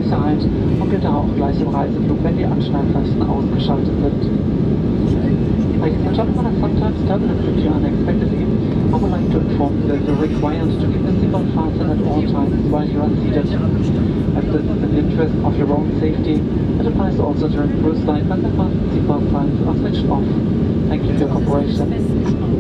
Sicherheit und bitte auch gleich im Reiseflug, wenn die Anschnallzeichen ausgeschaltet sind. Ladies and gentlemen, as sometimes turbulence occur unexpectedly, I would like to inform you that you're required to keep the seatbelt fastened at all times while you are seated. As this is in the interest of your own safety, it applies also during cruise line when the fasten seatbelt signs are switched off. Thank you for your cooperation.